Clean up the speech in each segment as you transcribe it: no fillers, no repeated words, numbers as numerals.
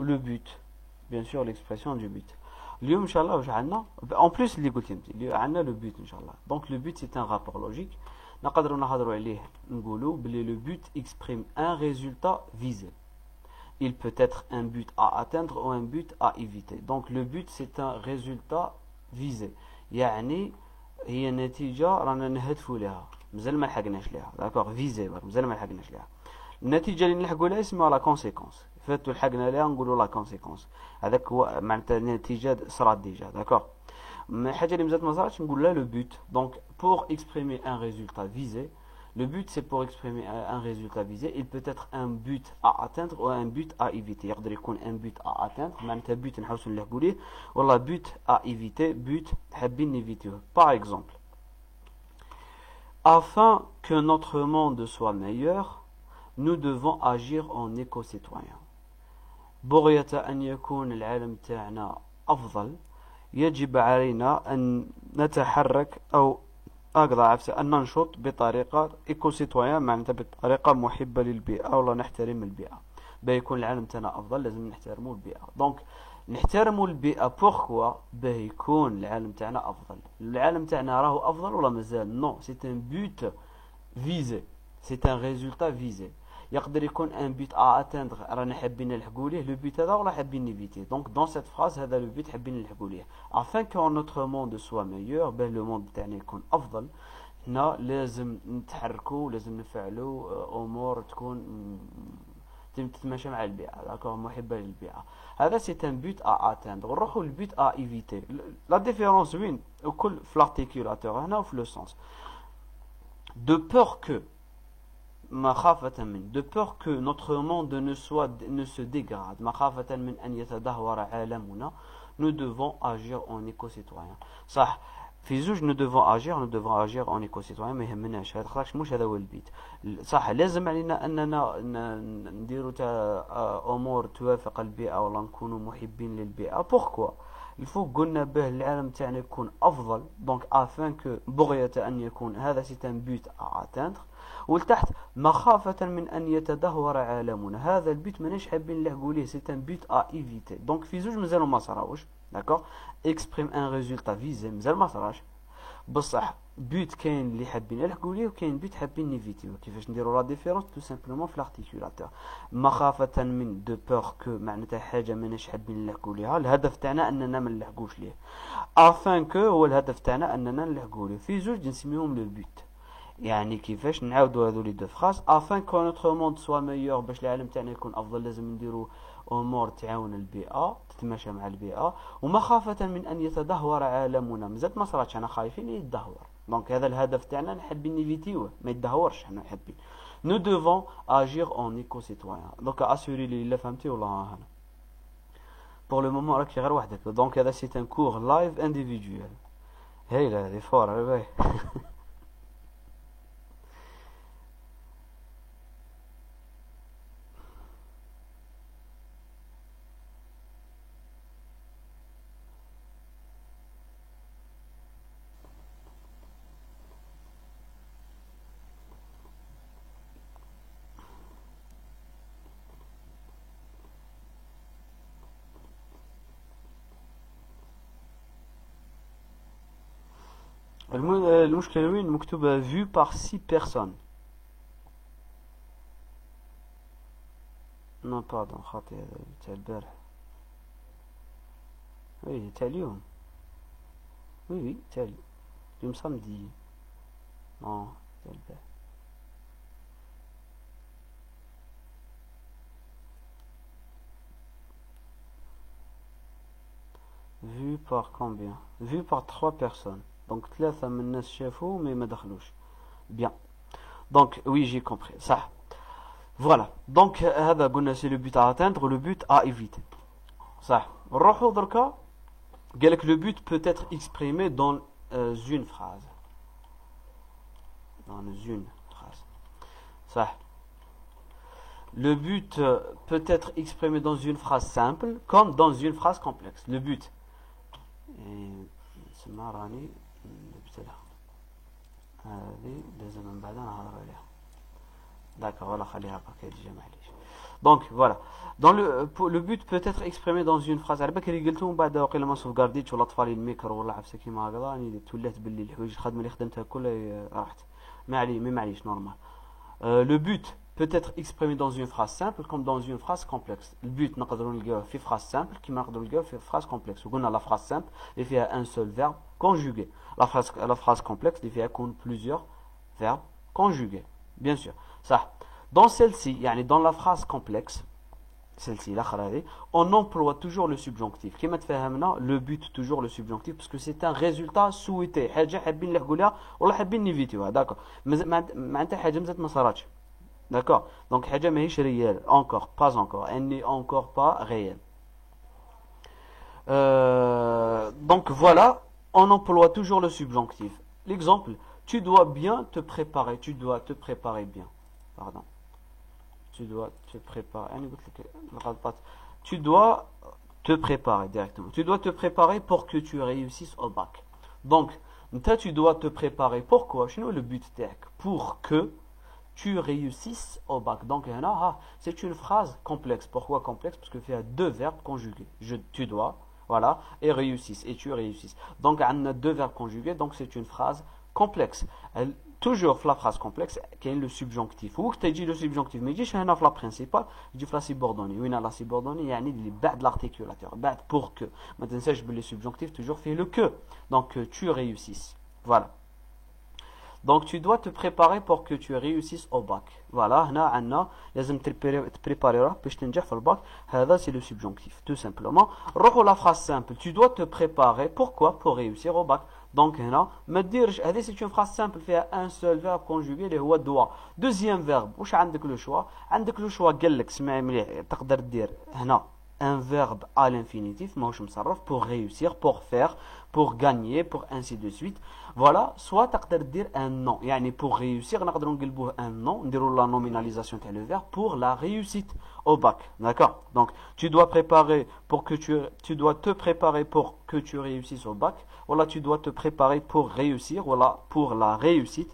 le but. Bien sûr, l'expression du but. اليوم إن شاء الله واش عندنا en plus اللي قلت انت اللي عندنا le but إن شاء الله. Donc le but c'est un rapport logique. نقدروا نهضروا عليه نقولوا بلي le but exprime un résultat visé. Il peut être un but à atteindre ou un but à éviter. Donc le but c'est un résultat visé. يعني هي نتيجة رانا نهدفوا لها. مازال ما لحقناش لها. داكوغ فيزي مازال ما لحقناش لها. النتيجة اللي نلحقوا لها اسمها لا كونسيكونس. فاتو لحقنا لها نقولوا لا كونسيكونس. هذاك هو معناتها النتيجة صرات ديجا. داكوغ. الحاجة اللي مازالت ما صراتش نقول لها لو بوت. دونك pour exprimer un résultat visé. Le but c'est pour exprimer un résultat visé. Il peut être un but à atteindre ou un but à éviter. يقدر يكون un but à atteindre معناتها but نحوسوا نلحقوا ليه ولا but à éviter but حابين نيفيتيوه. Par exemple, afin que notre monde soit meilleur, nous devons agir en éco-citoyen. بغية أن يكون العالم تاعنا أفضل يجب علينا أن نتحرك أو أن ننشط بطريقة إيكو سيتويان معناتها بطريقة محبة للبيئة ولا نحترم البيئة. بيكون العالم تاعنا أفضل لازم نحترموا البيئة. دونك نحترموا البيئة بوركوا باه يكون العالم تاعنا أفضل. العالم تاعنا راهو أفضل ولا مازال؟ نو سي ان بوت فيزي سي ان ريزولتا فيزي. يقدر يكون ان بوت ا اتاندغ رانا حابين نلحقوا ليه لو بوت هذا ولا حابين نيفيتي. دونك دون سيت فراز هذا لو بوت حابين نلحقوا ليه afin que notre monde soit meilleur باه لو موند تاعنا يكون افضل. هنا لازم نتحركوا لازم نفعلوا امور تكون تتماشى مع البيئه داكور محبه للبيئه. هذا سي ان بوت ا اتاندغ. نروحوا للبوت ا ايفيتي. لا ديفيرونس وين وكل في لارتيكولاتور هنا وفي لو سونس de peur que مخافة من de peur que notre monde ne se dégrade مخافة من أن يتدهور عالمنا nous devons agir en éco-citoyen. صح في زوج nous devons agir en éco-citoyen ما يهمناش هذا خاطرش مش هذا هو البيت. صح لازم علينا أننا نديروا أمور توافق البيئة ولا نكونوا محبين للبيئة. pourquoi الفو قلنا به العالم تاعنا يكون افضل دونك afin que بغية ان يكون هذا سي ان بوت ا اتاندر. ولتحت مخافة من ان يتدهور عالمنا هذا البوت ماناش حابين نلحقوا ليه سي ان بوت ا ايفيتي. دونك في زوج مازالوا ما صراوش داكور اكسبريم ان ريزولتا فيزي مازال ما صراش بصح بوت كاين اللي حابين نلحقوا ليه وكاين بوت حابين نيفيتيو. كيفاش نديروا لا ديفيرونس تو سامبلومون في لارتيكولاتور مخافة من دو بور كو معناتها حاجة ماناش حابين نلحقوا ليها الهدف تاعنا اننا ما نلحقوش ليه افان كو هو الهدف تاعنا اننا نلحقوا ليه. في زوج نسميهم لو بوت يعني كيفاش نعاودوا هذو لي دو فراس افان كو نوتر موند سوا ميور باش العالم تاعنا يكون افضل لازم نديروا امور تعاون البيئه تتماشى مع البيئه ومخافة من ان يتدهور عالمنا مازالت ما صراتش انا خايفين يتدهور. دونك هذا الهدف تاعنا نحبين نيفيتيوه ما يتدهورش حنا حابين nous devons agir en éco-citoyen. دونك اسوري لي الا فهمتي والله هنا pour le moment راكي غير وحدك. دونك هذا سي ان كور لايف انديفيدوال. هايله هذه فور على بالي. المشكلة وين مكتوبة vu par 6 personnes. نو باردون خاطي هذا تاع البارح. وي تاع اليوم. وي تاع اليوم سامدي. اه تاع البارح. vu par combien vu par 3 personnes. دونك ثلاثة من الناس شافوه مي ما دخلوش. بيان دونك وي جي كومبري صح. فوالا دونك هذا قلنا سي لو بوت ا اتاندر لو بوت ا ايفيتي صح. نروحو دركا قالك لو بوت peut être exprimé dans une phrase صح. Le but peut être exprimé dans une phrase simple comme dans une phrase complexe. Le but تسمى راني نبتلها هذه لازم من بعد نهضر عليها داكا ولا خليها هكا يجي معليش. Donc voilà. Le but peut être exprimé dans une phrase. على بالك قلتو من بعد وقيلا ما سوفغارديتش ولا طفالي الميكرو ولا عفسه كيما هكذا راني توليت باللي الحوايج الخدمه اللي خدمتها كلها راحت. ما معليش نورمال. Le but peut être exprimé dans une phrase simple comme dans une phrase complexe. Le but نقدروا نلقاوه في phrase simple كيما نقدروا نلقاوه في phrase complexe. وقلنا la phrase simple اللي فيها un seul verbe conjugué. La phrase complexe اللي فيها يكون plusieurs verbes conjugués. Bien sûr. Ça. Dans celle-ci, يعني dans la phrase complexe, celle-ci, الأخرى هذه, on emploie toujours le subjonctif. كما تفهمنا, le but toujours le subjonctif parce que c'est un résultat souhaité. حاجة حابين نلحقوا لها ولا حابين نيفيتيوها. D'accord. معناتها حاجة مازالت ما صراتش. D'accord. Donc حاجة ماهيش réelle. Encore, pas encore. Elle n'est encore pas réelle. Donc voilà, on emploie toujours le subjonctif. L'exemple, tu dois bien te préparer. Tu dois te préparer bien. Pardon. Tu dois te préparer. Tu dois te préparer directement. Tu dois te préparer pour que tu réussisses au bac. Donc, tu dois te préparer. Pourquoi? Le but pour que tu réussisses au bac. Donc, c'est une phrase complexe. Pourquoi complexe? Parce qu'il y a deux verbes conjugués. Tu dois, voilà, et réussisses. Et tu réussisses. Donc, on a deux verbes conjugués. Donc, c'est une phrase complexe. Toujours la phrase complexe qui est le subjonctif. Ou tu dis le subjonctif, mais dis la principale, je dis la subordonnée. Oui, la subordonnée, يعني اللي بعد l'articulateur, بعد pour que. ما تنساش باللي subjonctif toujours fait le que. Donc tu réussisses. Voilà. Donc tu dois te préparer pour que tu réussisses au bac. Voilà, هنا عندنا لازم تبريباري روحك باش تنجح في الباك. هذا c'est le subjonctif, tout simplement. روحوا la phrase simple. Tu dois te préparer. Pourquoi? Pour réussir au bac. Donc هنا ما ديرش هذه c'est une phrase simple فيها un seul verbe conjugué اللي هو doit. Deuxième verbe واش عندك لو شوا؟ عندك لو شوا قال لك اسمعي مليح تقدر دير هنا un verbe à l'infinitif ماهوش مصرف pour réussir, pour faire, pour gagner, pour ainsi de suite. Voilà, soit تقدر دير un nom يعني pour réussir نقدروا نقلبوه un nom نديروا la nominalisation تاع le verbe pour la réussite au bac. D'accord? Donc tu dois préparer pour que tu dois te préparer pour que tu réussisses au bac. Voilà, tu dois te préparer pour réussir. Voilà, pour la réussite.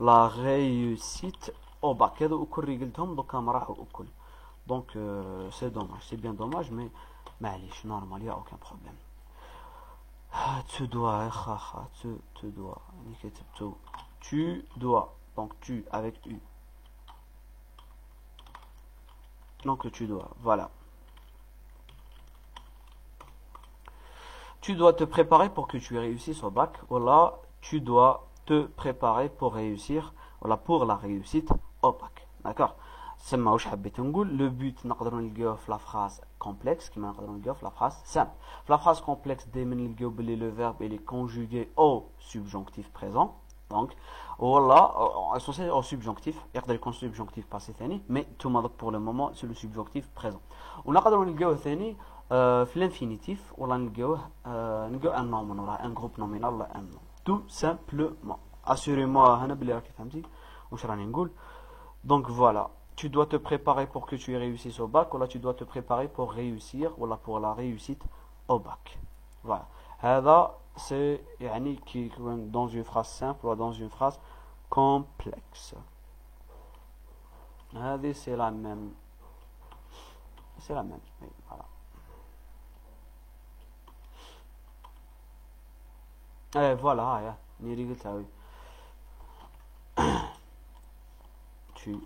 La réussite au bac. هذا وكل اللي قلتهم دوكا ما راحوا وكل. Donc c'est dommage, c'est bien dommage, mais معليش normal, il n'y a aucun problème. Tu dois, tu dois, tu dois, donc tu avec U. Donc tu dois, voilà. Tu dois te préparer pour que tu réussisses au bac. Voilà, tu dois te préparer pour réussir. Voilà, pour la réussite au bac. D'accord? سما واش حبيت نقول لو بوت نقدروا نلقاوه في لا فراز كومبلكس كيما نقدروا نلقاوه في لا فراز سامبل في لا فراز كومبلكس دائما نلقاو بلي لو فيرب il est conjugué au subjonctif présent donc والله اسوسي au subjonctif يقدر يكون subjonctif passé ثاني مي نتوما دوك pour le moment c'est le subjonctif présent ونقدروا نلقاوه ثاني في الانفينيتيف ولا نلقاوه ان نوم ولا ان جروب نومينال ولا ان نوم tout simplement assurément هنا بلي راكي فهمتي واش راني نقول donc voilà. Tu dois te préparer pour que tu réussisses au bac, ou là tu dois te préparer pour réussir, ou là pour la réussite au bac. Voilà. هذا c'est يعني qui dans une phrase simple ou dans une phrase complexe. هذه c'est la même. C'est la même. Oui, voilà. Et voilà, نيري قلتها وي. Tu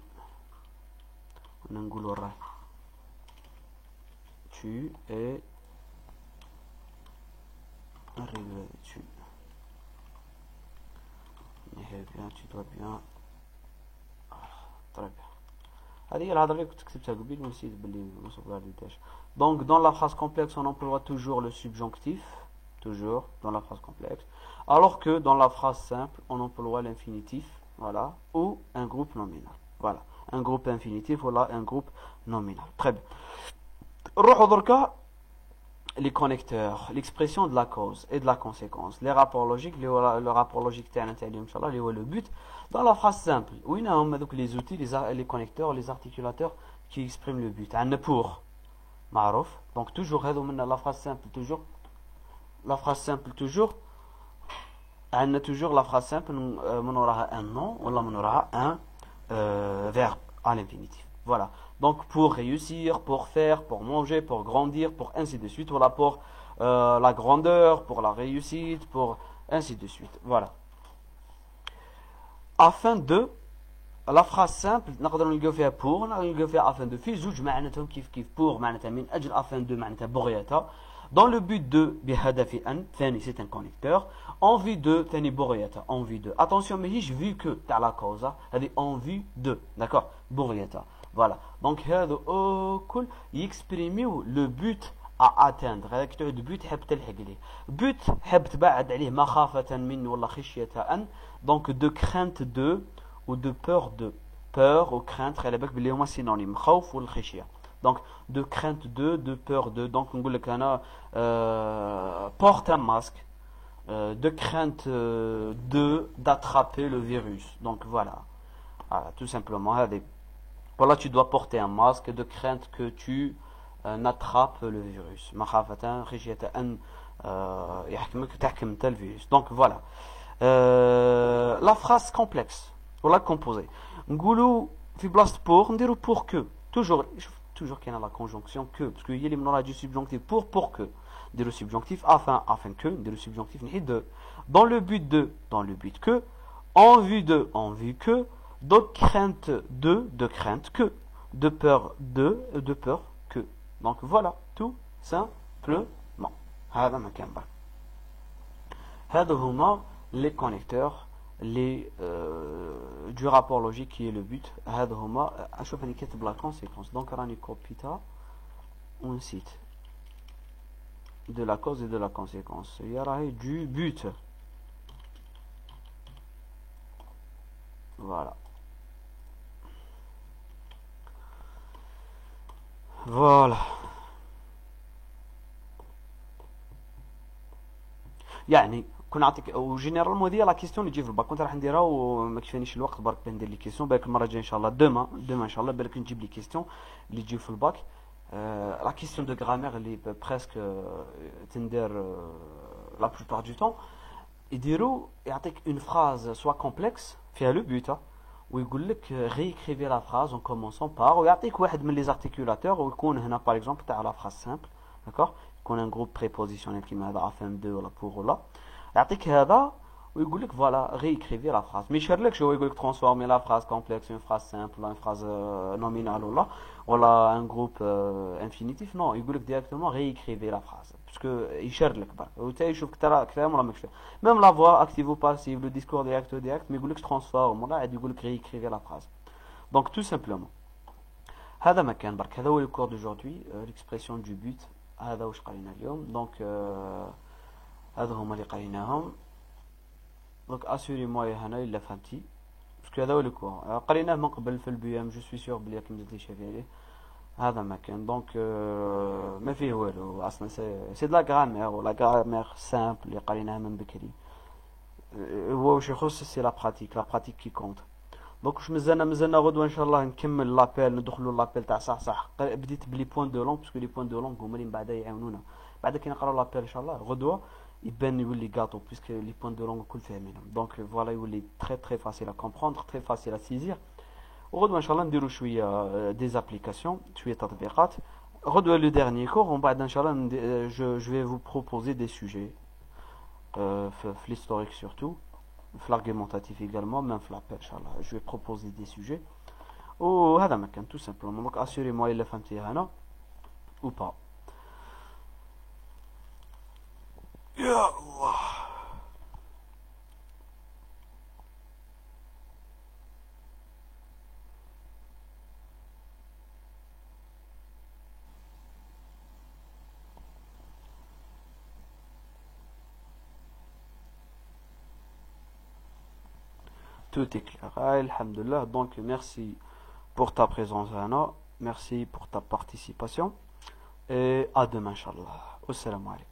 نقول وراه tu es arrivé tu bien tu dois bien très bien هذه هي الهضره اللي كنت كتبتها قبيل ونسيت بلي ما صوبغارديتهاش donc dans la phrase complexe on emploie toujours le subjonctif toujours dans la phrase complexe alors que dans la phrase simple on emploie l'infinitif voilà ou un groupe nominal voilà un groupe infinitif voilà un groupe nominal très bien نروحوا دركا les connecteurs l'expression de la cause et de la conséquence les rapports logiques le rapport logique تاعنا تاع اليوم ان شاء الله اللي هو le but dans la phrase simple وين هما دوك les outils les connecteurs les articulateurs qui expriment le but عندنا pour معروف donc toujours هذو منا la phrase simple toujours la phrase simple toujours عندنا toujours la phrase simple من وراها un nom ولا من وراها un verbe à l'infinitif Voilà. Donc pour réussir, pour faire, pour manger, pour grandir, pour ainsi de suite. Voilà, pour la grandeur, pour la réussite, pour ainsi de suite. Voilà. Afin de, la phrase simple نقدر نلقاو فيها pour نقدر نلقاو فيها afin de في زوج معناتهم كيف pour معناتها من أجل afin de معناتها بغيتها dans le but de بهدف أن ثاني c'est un connecteur en vue de ثاني بغيتها en vue de attention ماهيش vu que تاع la cause هذه en vue de d'accord بغيتها voilà donc هذا كل يكسبريميو le but à atteindre هذاك تعود but حاب تلحق ليه but حاب تبعد عليه مخافة من ولا خشية أن donc de crainte de ou de peur de peur ou crainte خلي بالك بلي هما synonyme خوف والخشية donc de crainte de peur de donc نقول لك أنا porte un masque de crainte de d'attraper le virus donc voilà tout simplement هذه voilà tu dois porter un masque de crainte que tu n'attrapes le virus مخافة خشية أن يحكمك تحكم انت الفيروس donc voilà la phrase complexe ولا composée نقولوا في بلاصة pour نديروا pour que toujours qu'il y a la conjonction que parce que il y a du subjonctif pour que نديروا subjonctif afin que نديروا subjonctif نحيد de dans le but que en vue que de crainte que de peur que donc voilà tout simplement هذا ما كان بقى هذا هما les connecteurs du rapport logique qui est le but هذا هما اشوف اني كاتب la conséquence donc راني كوبيتا ونسيت de la cause et de la conséquence هي راهي du but voilà يعني كون نعطيك وجينيرالمون هذه لا كيسيون اللي تجي في الباك كنت راح نديرها وما كفانيش الوقت برك باه ندير لي كيسيون بالك المره الجايه ان شاء الله دوما ان شاء الله بالك نجيب لي كيسيون اللي تجي في الباك لا كيسيون دو غرامير اللي بريسك تندير لا بلوبار دو طون يديروا يعطيك اون فراز سوا كومبلكس فيها لو بوت ويقول لك ريكريفي لا فراز اون كومونسون بار ويعطيك واحد من لي زارتيكولاتور ويكون هنا باغ اكزومبل تاع لا فراز سامبل داكور يكون ان جروب بريبوزيسيونيل كيما هذا افان دو ولا بور ولا يعطيك هذا ويقول لك فوالا ريكريفي لا فراز ما يشرلكش هو يقول لك ترانسفورمي لا فراز كومبلكس اون فراز سامبل ولا اون فراز نومينال ولا ان جروب انفينيتيف نو يقول لك ديريكتومون ريكريفي لا فراز باسكو يشرلك برك وتا يشوفك ترى كلام ولا ماكش فاهم ميم لا فوا اكتيف او باسيف لو ديسكور ديريكت ما يقول لك ترانسفورم ولا عاد يقول لك ريكريفي لا فراز دونك تو سامبلومون هذا ما كان برك هذا هو الكور دوجوردي ليكسبرسيون دو بوت هذا واش قرينا اليوم دونك هذا هما اللي قريناهم دونك اسوري موي هنا الا فهمتي باسكو هذا هو الكور قريناه من قبل في البي ام جو سوي سيغ بلي راكم مازال شافي عليه هذا ما كان دونك ما فيه والو اصلا سي دو لا غرامير ولا غرامير سامبل اللي قريناها من بكري هو واش يخص سي لا براتيك كي كونت دونك واش مازالنا غدوه ان شاء الله نكمل لابيل ندخلوا لابيل تاع صح بديت بلي بوين دو لونغ باسكو لي بوين دو لونغ هما اللي من بعد يعاونونا بعد كي نقراو لابيل ان شاء الله غدوه يبان يولي غاطو باسكو لي بوين دو لونغ الكل فاهمينهم دونك فوالا يولي تري فاسيل ا كومبروندر تري فاسيل ا سيزير وغدوه ان شاء الله نديرو شويه دي زابليكاسيون شويه تطبيقات غدوه لو ديرني كور ومن بعد ان شاء الله je vais vous proposer des sujets في l'historique surtout في l'argumentatif également même في l'appel ان شاء الله je vais proposer des sujets وهذا ما كان tout simplement donc assurez-moi الا فهمتي هنا ou pas يا الله tout est clair. Alhamdulillah. Donc, merci pour ta présence, Anna. Merci pour ta participation. Et à demain, Inch'Allah. Assalamu alaikum.